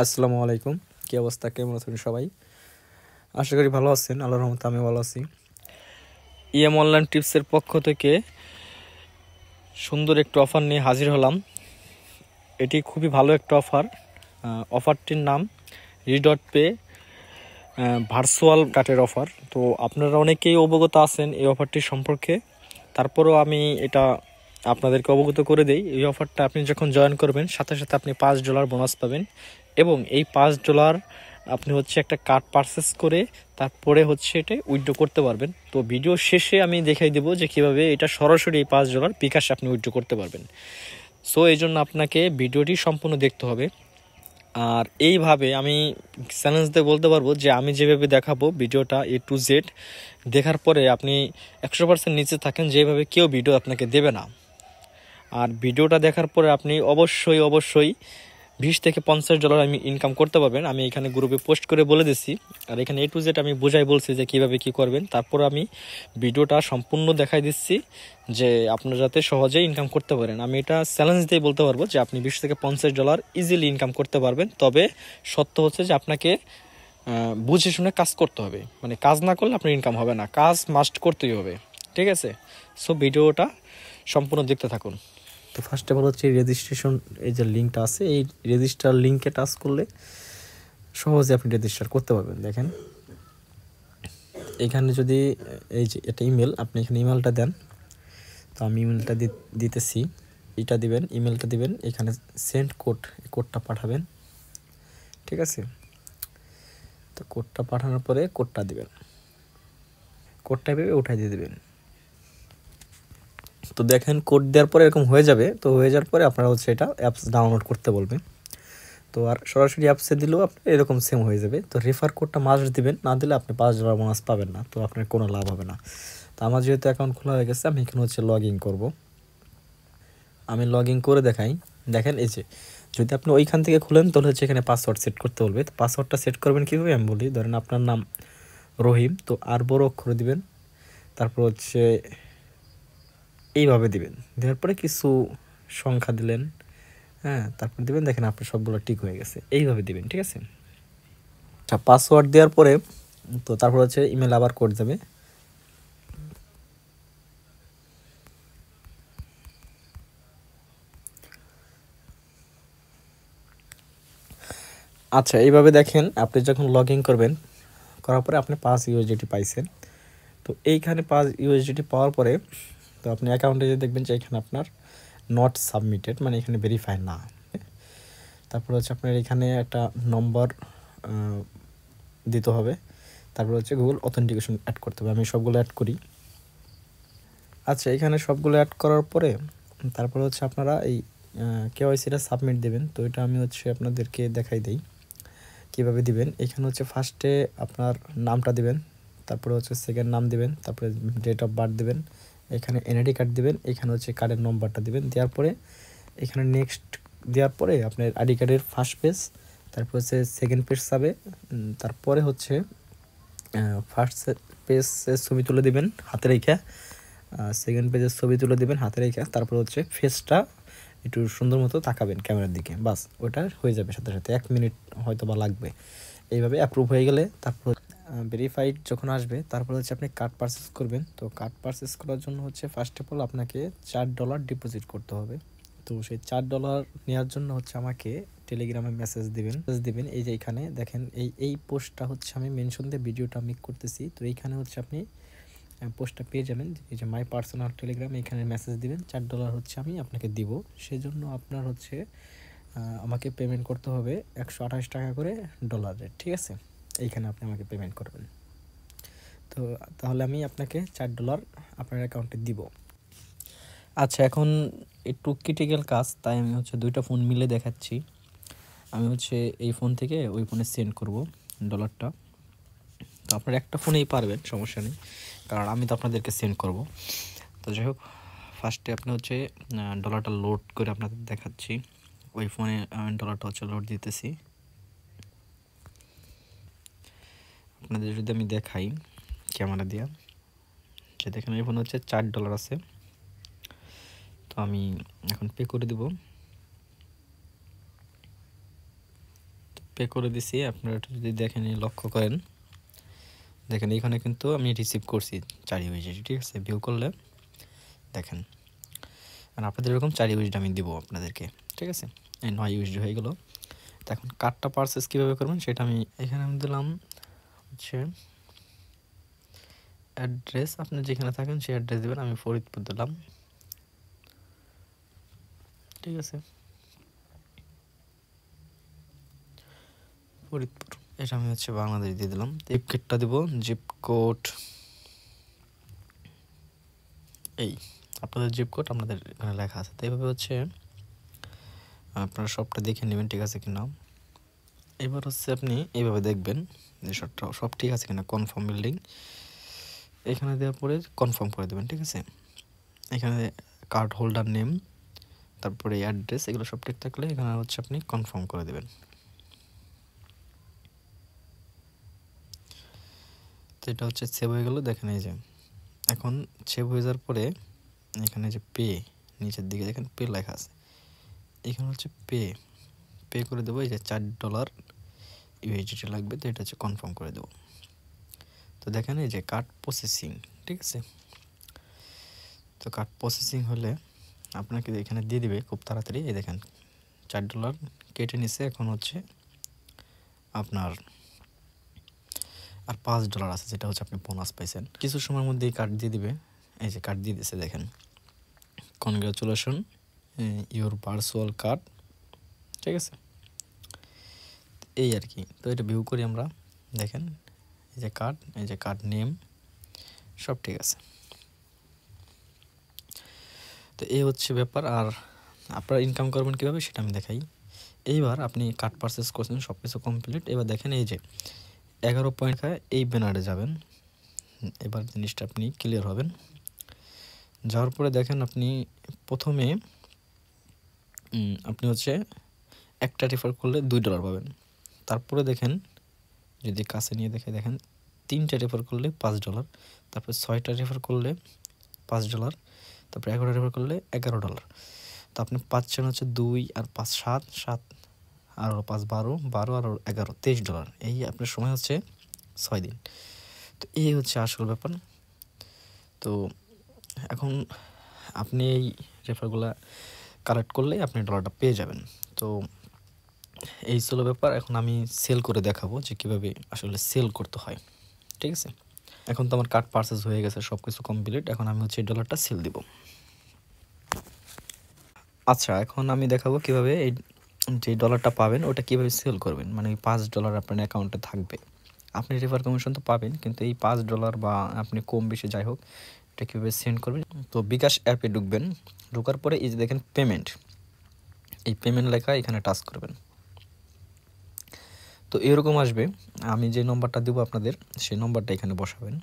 আসসালামু আলাইকুম। কি অবস্থা, কেমন আছেন সবাই? আশা করি ভালো আছেন। আল্লাহর রহমতে আমি ভালো আছি। অনলাইন টিপসের পক্ষ থেকে সুন্দর একটা অফার নিয়ে হাজির হলাম। এটি খুবই ভালো একটা অফার। অফারটির নাম রিডট পে ভার্চুয়াল কার্ডের অফার। তো আপনারা অনেকেই অবগত আছেন এই অফারটি সম্পর্কে, তারপরেও আমি এটা আপনাদেরকে অবগত করে দেই। এই অফারটা আপনি যখন জয়েন করবেন সাথে সাথে আপনি $5 বোনাস পাবেন, এবং এই $5 আপনি একটা কার্ড পারচেস করে তারপরে এটা উইথড্র করতে পারবেন। তো ভিডিও শেষে আমি দেখাই দেবো যে কীভাবে এটা সরাসরি এই $5 বিকাশে আপনি উইথড্র করতে পারবেন। সো এই জন্য আপনাকে ভিডিওটি সম্পূর্ণ দেখতে হবে। আর এইভাবে আমি চ্যালেঞ্জ দিয়ে বলতে পারবো যে আমি যেভাবে দেখাবো ভিডিওটা A to Z দেখার পরে আপনি 100% নিচে থাকেন, যেভাবে কেউ ভিডিও আপনাকে দেবে না। আর ভিডিওটা দেখার পরে আপনি অবশ্যই $20 থেকে $50 আমি ইনকাম করতে পারবেন। আমি এখানে গ্রুপে পোস্ট করে বলে দিচ্ছি, আর এখানে A to Z আমি বোঝাই বলছি যে কীভাবে কী করবেন। তারপর আমি ভিডিওটা সম্পূর্ণ দেখাই দিচ্ছি যে আপনারা যাতে সহজেই ইনকাম করতে পারেন। আমি এটা চ্যালেঞ্জ দিয়ে বলতে পারবো যে আপনি $20 থেকে $50 ইজিলি ইনকাম করতে পারবেন। তবে সত্য হচ্ছে যে আপনাকে বুঝে শুনে কাজ করতে হবে, মানে কাজ না করলে আপনার ইনকাম হবে না, কাজ মাস্ট করতেই হবে। ঠিক আছে, সো ভিডিওটা সম্পূর্ণ দেখতে থাকুন। তো ফার্স্ট অফ অল রেজিস্ট্রেশন, এই যে লিঙ্কটা আছে, এই রেজিস্টার লিঙ্কে টাচ করলে সহজে আপনি রেজিস্টার করতে পারবেন। দেখেন এখানে যদি এই যে এটা ইমেল, আপনি এখানে ইমেলটা দেন। তো আমি ইমেলটা দিতেছি, এটা দিবেন, ইমেলটা দিবেন, এখানে সেন্ড কোডটা পাঠাবেন। ঠিক আছে, তো কোডটা পাঠানোর পরে কোডটা দিবেন, কোডটা ভেবে উঠাই দিয়ে দেবেন। তো দেখেন কোড দেওয়ার পরে এরকম হয়ে যাবে। তো হয়ে যাওয়ার পরে আপনারা এটা অ্যাপস ডাউনলোড করতে বলবেন। তো আর সরাসরি অ্যাপসে দিলেও আপনার এরকম সেম হয়ে যাবে। তো রেফার কোডটা মাস্ট দিবেন, না দিলে আপনি $5 বোনাস পাবেন না, তো আপনার কোনো লাভ হবে না। তো আমার যেহেতু অ্যাকাউন্ট খোলা হয়ে গেছে, আমি এখানে লগ ইন করবো। আমি লগ ইন করে দেখাই। দেখেন এই যে যদি আপনি ওইখান থেকে খুলেন তাহলে এখানে পাসওয়ার্ড সেট করতে বলবে। তো পাসওয়ার্ডটা সেট করবেন কীভাবে আমি বলি। ধরেন আপনার নাম রহিম, তো আর বড় অক্ষরে দিবেন, তারপর এইভাবে দিবেন। দেওয়ার পরে কিছু সংখ্যা দিলেন, হ্যাঁ, তারপর দিবেন। দেখেন আপনার সবগুলো ঠিক হয়ে গেছে, এইভাবে দিবেন। ঠিক আছে, আচ্ছা পাসওয়ার্ড দেওয়ার পরে তো তারপর ইমেল আবার কোড যাবে। আচ্ছা এইভাবে দেখেন আপনি যখন লগ ইন করবেন, করার পরে আপনি $5 পাইছেন। তো এইখানে $5 পাওয়ার পরে তো আপনি অ্যাকাউন্টে যে দেখবেন যে এখানে আপনার নট সাবমিটেড, মানে এখানে ভেরিফাই না। তারপর আপনার এখানে একটা নম্বর দিতে হবে, তারপর গুগল অথেন্টিকেশন অ্যাড করতে হবে। আমি সবগুলো অ্যাড করি। আচ্ছা এখানে সবগুলো অ্যাড করার পরে তারপর আপনারা এই কেওয়াইসিটা সাবমিট দেবেন। তো এটা আমি আপনাদেরকে দেখাই দেই কীভাবে দিবেন। এখানে ফার্স্টে আপনার নামটা দিবেন, তারপরে সেকেন্ড নাম দিবেন, তারপরে ডেট অফ বার্থ দিবেন, এখানে এনআইডি কার্ড দিবেন, এখানে কার্ডের নম্বরটা দিবেন। দেওয়ার পরে এখানে নেক্সট দেওয়ার পরে আপনার আইডি কার্ডের ফার্স্ট পেজ, তারপর সেকেন্ড পেজ যাবে, তারপরে ফার্স্ট পেজের ছবি তুলে দিবেন হাতে রেখে, সেকেন্ড পেজের ছবি তুলে দিবেন হাতে রেখে, তারপর ফেসটা একটু সুন্দর মতো তাকাবেন ক্যামেরার দিকে, বাস ওটা হয়ে যাবে। সাথে সাথে 1 মিনিট হয়তো বা লাগবে। এইভাবে অ্যাপ্রুভ হয়ে গেলে তারপর ভেরিফাইড যখন আসবে তারপর আপনি কার্ড পারচেস করবেন। তো কার্ড পারচেস করার জন্য ফার্স্ট অফ অল আপনাকে $4 ডিপোজিট করতে হবে। তো সেই $4 নেওয়ার জন্য আমাকে টেলিগ্রামে মেসেজ দিবেন। এই যে এখানে দেখেন এই পোস্টটা আমি মেনশন দিয়ে ভিডিওটা মেক করতেছি। তো এইখানে আপনি পোস্টটা পেয়ে যাবেন, এই যে মাই পার্সোনাল টেলিগ্রাম, এখানে মেসেজ দিবেন। $4 আমি আপনাকে দিব। সেজন্য আপনার আমাকে পেমেন্ট করতে হবে 128 টাকা করে ডলারের। ঠিক আছে, এইখানে আপনি আমাকে পেমেন্ট করবেন। তো তাহলে আমি আপনাকে $4 আপনার অ্যাকাউন্টে দিব। আচ্ছা এখন একটু ক্রিটিক্যাল কাজ, তাই আমি দুইটা ফোন মিলে দেখাচ্ছি। আমি এই ফোন থেকে ওই ফোনে সেন্ড করব ডলারটা। তো আপনার একটা ফোনেই পারবেন, সমস্যা নেই, কারণ আমি তো আপনাদেরকে সেন্ড করব। তো যাই হোক, ফার্স্টে আপনি ডলারটা লোড করে আপনাদের দেখাচ্ছি। ওই ফোনে ডলারটা লোড দিতেছি। আপনাদের যদি আমি দেখাই ক্যামেরা দিয়া, যে দেখেন এই ফোনে $4 আছে। তো আমি এখন পে করে দিব। পে করে দিছি। আপনারা একটু যদি দেখেন, লক্ষ্য করেন, দেখেন এখানে কিন্তু আমি রিসিভ করছি 4 ইউএসডি, ঠিক আছে। ভিউ করলে দেখেন, আর আপনাদের এরকম 4 ইউএসডি আমি দিব আপনাদেরকে, ঠিক আছে। এই 9 ইউএসডি হয়ে গেল। তো এখন কার্ডটা পারচেস কীভাবে করবেন সেটা আমি এখানে দিলাম হচ্ছে অ্যাড্রেস। আপনি যেখানে থাকেন সেই অ্যাড্রেস দেবেন। আমি ফরিদপুর দিলাম, ঠিক আছে, ফরিদপুর। এটা আমি হচ্ছে বাংলাদেশ দিয়ে দিলাম। জিপ কোডটা দিব, জিপ কোড এই আপনাদের জিপ কোড আপনাদের এখানে লেখা আছে। তো এইভাবে হচ্ছে আপনারা সবটা দেখে নেবেন ঠিক আছে কিনা। এবার হচ্ছে আপনি এইভাবে দেখবেন যে সব ঠিক আছে কিনা। কনফার্ম বিল্ডিং এখানে দেওয়ার পরে কনফার্ম করে দেবেন, ঠিক আছে। এখানে কার্ড হোল্ডার নেম, তারপরে অ্যাড্রেস, এগুলো সব ঠিক থাকলে এখানে হচ্ছে আপনি কনফার্ম করে দেবেন। তো এটা হচ্ছে সেভ হয়ে গেল। দেখেন এই যে এখন সেভ হয়ে যাওয়ার পরে এখানে যে পে, নিচের দিকে দেখেন পে লেখা আছে, এখানে হচ্ছে পে করে দেবো। এই যে $4 ইউএসডি লাগবে, তো এটা হচ্ছে কনফার্ম করে দেবো। তো দেখেন এই যে কার্ড প্রসেসিং, ঠিক আছে। তো কার্ড প্রসেসিং হলে আপনাকে এখানে দিয়ে দিবে খুব তাড়াতাড়ি। এই দেখেন $4 কেটে নিছে। এখন হচ্ছে আপনার আর $5 আছে, যেটা হচ্ছে আপনি বোনাস পাইছেন। কিছু সময়ের মধ্যে এই কার্ড দিয়ে দিবে। এই যে কার্ড দিয়ে দিছে, দেখেন কনগ্রাচুলেশন ইউর ভার্চুয়াল কার্ড, ঠিক আছে। এই আর কি। তো এটা ভিউ করি আমরা, দেখেন এই যে কার্ড, এই যে কার্ড নেম, সব ঠিক আছে। তো এই হচ্ছে ব্যাপার। আর আপনারা ইনকাম করবেন কীভাবে সেটা আমি দেখাই। এইবার আপনি কার্ড পারচেস করছেন, সব কিছু কমপ্লিট। এবার দেখেন এই যে 11 পয়েন্ট খায় এই ব্যানারে যাবেন। এবার জিনিসটা আপনি ক্লিয়ার হবেন। যাওয়ার পরে দেখেন আপনি প্রথমে আপনি হচ্ছে একটা রেফার করলে $2 পাবেন। তারপরে দেখেন যদি কাছে নিয়ে দেখেন 3টা রেফার করলে $5, তারপরে 6টা রেফার করলে $5, তারপরে 11টা রেফার করলে $11। তো আপনি পাচ্ছেন হচ্ছে 2 আর 5 7 আর 5 12 আর 11 $23। এই আপনার সময় হচ্ছে 6 দিন। তো এই হচ্ছে আসল ব্যাপার। তো এখন আপনি এই রেফারগুলা কালেক্ট করলে আপনি ডলারটা পেয়ে যাবেন। তো এই ছিল ব্যাপার। এখন আমি সেল করে দেখাবো যে কীভাবে আসলে সেল করতে হয়, ঠিক আছে। এখন তো আমার কার্ড পারচেস হয়ে গেছে, সব কিছু কমপ্লিট। এখন আমি হচ্ছে ডলারটা সেল দিব। আচ্ছা, এখন আমি দেখাবো কীভাবে এই যে ডলারটা পাবেন ওটা কীভাবে সেল করবেন। মানে ওই $5 আপনার অ্যাকাউন্টে থাকবে। আপনি রেফার কমিশন তো পাবেন, কিন্তু এই $5 বা আপনি কম বেশি যাই হোক, এটা কীভাবে সেন্ড করবেন। তো বিকাশ অ্যাপে ঢুকবেন। ঢোকার পরে এই যে দেখেন পেমেন্ট, এই পেমেন্ট লেখা এখানে টাচ করবেন। তো এরকম আসবে। আমি যে নম্বরটা দেবো আপনাদের, সেই নম্বরটা এখানে বসাবেন।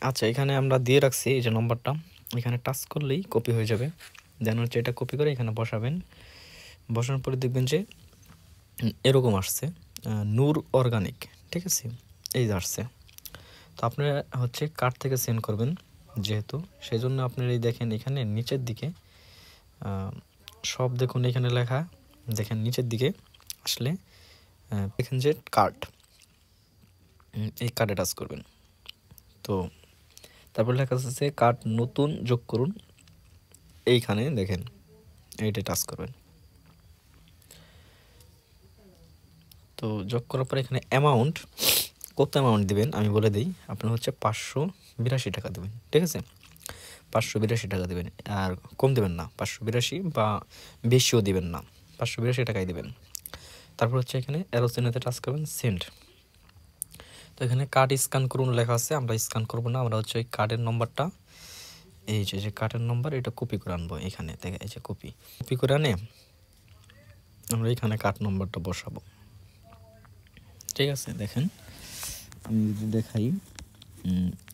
আচ্ছা, এখানে আমরা দিয়ে রাখছি এই যে নম্বরটা, এখানে টাচ করলেই কপি হয়ে যাবে। দেন হচ্ছে এটা কপি করে এখানে বসাবেন। বসানোর পরে দেখবেন যে এরকম আসছে নূর অর্গানিক, ঠিক আছে, এই যে আসছে। তো আপনারা হচ্ছে কার্ড থেকে সেন্ড করবেন যেহেতু, সেই জন্য আপনারা এই দেখেন এখানে নিচের দিকে সব দেখুন এখানে লেখা, দেখেন নিচের দিকে আসলে দেখেন যে কার্ড, এই কার্ডে টাচ করবেন। তো তারপর লেখা আছে কার্ড নতুন যোগ করুন, এইখানে দেখেন এইটা টাচ করবেন। তো যোগ করার পরে এখানে অ্যামাউন্ট, কত অ্যামাউন্ট দেবেন আমি বলে দিই। আপনার হচ্ছে 582 টাকা দেবেন, ঠিক আছে। 582 টাকা দেবেন, আর কম দেবেন না। 582 বা বেশিও দেবেন না, 582 টাকাই দেবেন। তারপর হচ্ছে এখানে অ্যারো চিহ্নতে টাচ করবেন, সেন্ড। তো এখানে কার্ড স্ক্যান করুন লেখা আছে, আমরা স্ক্যান করবো না। আমরা হচ্ছে ওই কার্ডের নম্বরটা, এই যে কার্ডের নম্বর, এটা কপি করে আনবো। এখানে দেখে এই যে কপি করে আনে আমরা এখানে কার্ড নম্বরটা বসাবো, ঠিক আছে। দেখেন আমি যদি দেখাই,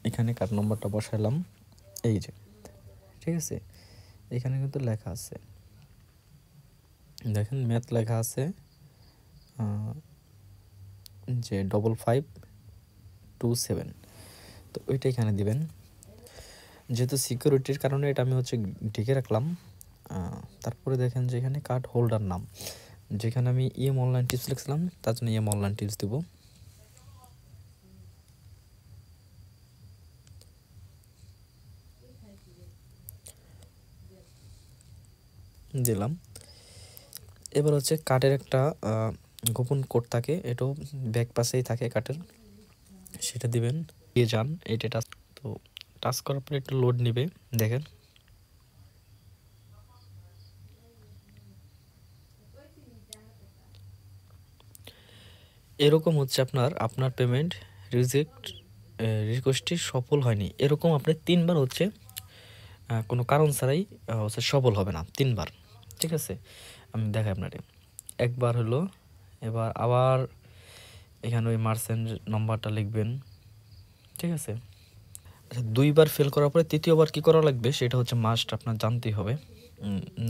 এখানে কার্ড নম্বরটা বসালাম, এই যে, ঠিক আছে। এখানে কিন্তু লেখা আছে, দেখেন ম্যাথ লেখা আছে যে 5527। তো ওইটা এখানে দিবেন। যেহেতু সিকিউরিটির কারণে এটা আমি হচ্ছে ঢেকে রাখলাম। তারপরে দেখেন যে এখানে কার্ড হোল্ডার নাম, যেখানে আমি ইএম অনলাইন টিপস লিখছিলাম তার জন্য ইএম অনলাইন টিপস দেব। দিলাম। এবার হচ্ছে কার্ডের একটা গোপন কোড থাকে, এটাও ব্যাক পাশেই থাকে কার্ডের, সেটা দিবেন, দিয়ে যান। এটা টাচ, তো টাচ করার পরে একটু লোড নেবে, দেখেন। এরকম হচ্ছে আপনার পেমেন্ট রিকোয়েস্টটি সফল হয়নি, এরকম আপনি 3বার হচ্ছে কোনো কারণ ছাড়াই হচ্ছে সফল হবে না, 3বার। ঠিক আছে, আমি দেখাই আপনারে। একবার হলো, এবার আবার এখানে ওই মার্চেন্ট নাম্বারটা লিখবেন। ঠিক আছে, আচ্ছা 2বার ফেল করার পরে 3য়বার কি করা লাগবে সেটা হচ্ছে মাস্ট আপনার জানতেই হবে,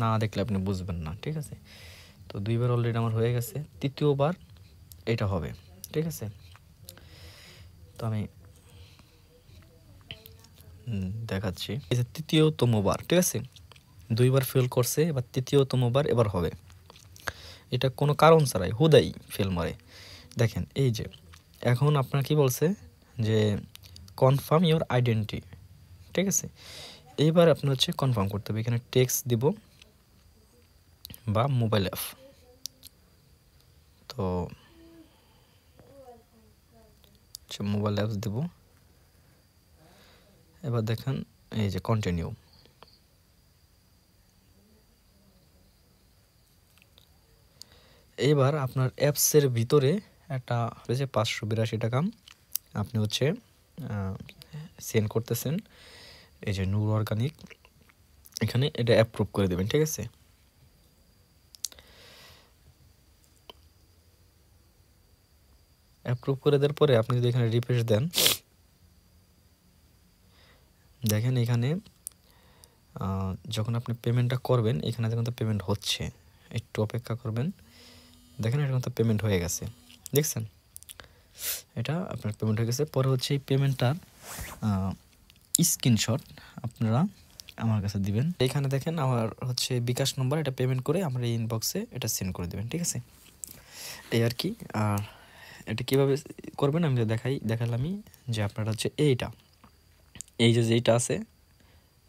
না দেখলে আপনি বুঝবেন না। ঠিক আছে, তো 2বার অলরেডি আমার হয়ে গেছে, 3য়বার এটা হবে। ঠিক আছে, তো আমি দেখাচ্ছি। এই যে 3য়তম বার, ঠিক আছে, 2বার ফেল করছে, এবার 3য়তম বার এবার হবে। এটা কোনো কারণ ছাড়াই হুদাই ফেল মারে। দেখেন এই যে এখন আপনার কি বলছে যে কনফার্ম ইওর আইডেন্টি। ঠিক আছে, এইবার আপনি হচ্ছে কনফার্ম করতে হবে, এখানে টেক্সট দিব বা মোবাইল অ্যাপ। তো মোবাইল অ্যাপস দেব। এবার দেখেন এই যে কন্টিনিউ। এবার আপনার অ্যাপসের ভিতরে একটা হয়েছে 582 টাকা আপনি হচ্ছে সেন্ড করতেছেন, এই যে নূর অর্গানিক, এখানে এটা অ্যাপ্রুভ করে দেবেন। ঠিক আছে, অ্যাপ্রুভ করে দেওয়ার পরে আপনি যদি এখানে রিফ্রেশ দেন, দেখেন এখানে যখন আপনি পেমেন্টটা করবেন এখানে দেখুন তো পেমেন্ট হচ্ছে, একটু অপেক্ষা করবেন। দেখেন এটা কিন্তু পেমেন্ট হয়ে গেছে, দেখছেন এটা আপনার পেমেন্ট হয়ে গেছে। পরে হচ্ছে এই পেমেন্টটার স্ক্রিনশট আপনারা আমার কাছে দিবেন। এখানে দেখেন আমার হচ্ছে বিকাশ নম্বর, এটা পেমেন্ট করে আমার এই ইনবক্সে এটা সেন্ড করে দেবেন। ঠিক আছে, এই আর কি। আর এটা কীভাবে করবেন আমি দেখালামই যে আপনারা হচ্ছে এই যে যেইটা আছে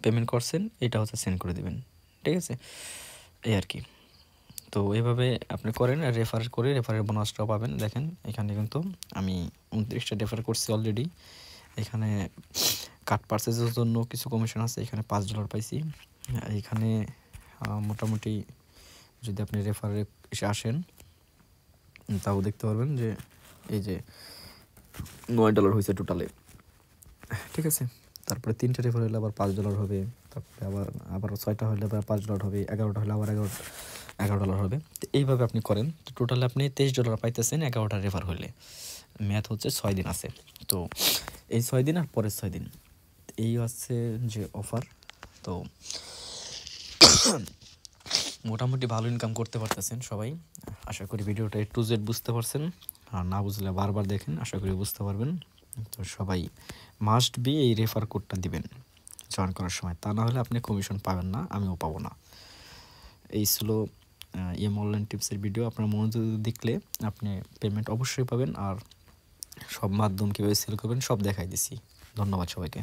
পেমেন্ট করছেন এটা হচ্ছে সেন্ড করে দেবেন। ঠিক আছে, এই আর কি। তো এইভাবে আপনি করেন, রেফার করে রেফারের বোনাসটাও পাবেন। দেখেন এখানে কিন্তু আমি 29টা রেফার করছি অলরেডি। এখানে কার্ড পারচেজের জন্য কিছু কমিশন আছে, এখানে $5 পাইছি। এখানে মোটামুটি যদি আপনি রেফারে এসে আসেন তাও দেখতে পারবেন যে এই যে $9 হয়েছে টোটালে। ঠিক আছে, তারপরে 3টে রেফার হলে আবার $5 হবে, তারপরে আবার 6টা হলে আবার $5 হবে, 11টা হলে আবার $11 হবে। তো এইভাবে আপনি করেন, তো টোটালে আপনি $23 পাইতেছেন 11টা রেফার হলে। ম্যাথ হচ্ছে 6 দিন আছে, তো এই 6 দিন আর পরের 6 দিন এই হচ্ছে যে অফার। তো মোটামুটি ভালো ইনকাম করতে পারতেছেন সবাই। আশা করি ভিডিওটা A to Z বুঝতে পারছেন, আর না বুঝলে বারবার দেখেন, আশা করি বুঝতে পারবেন। তো সবাই মাস্ট বি এই রেফার কোডটা দিবেন জয়েন করার সময়, তা না হলে আপনি কমিশন পাবেন না, আমিও পাবো না। এই ছিল ইএম অনলাইন টিপসের ভিডিও। আপনার মনোযোগ দেখলে আপনি পেমেন্ট অবশ্যই পাবেন, আর সব মাধ্যম কীভাবে সেল করবেন সব দেখাই দিছি। ধন্যবাদ সবাইকে।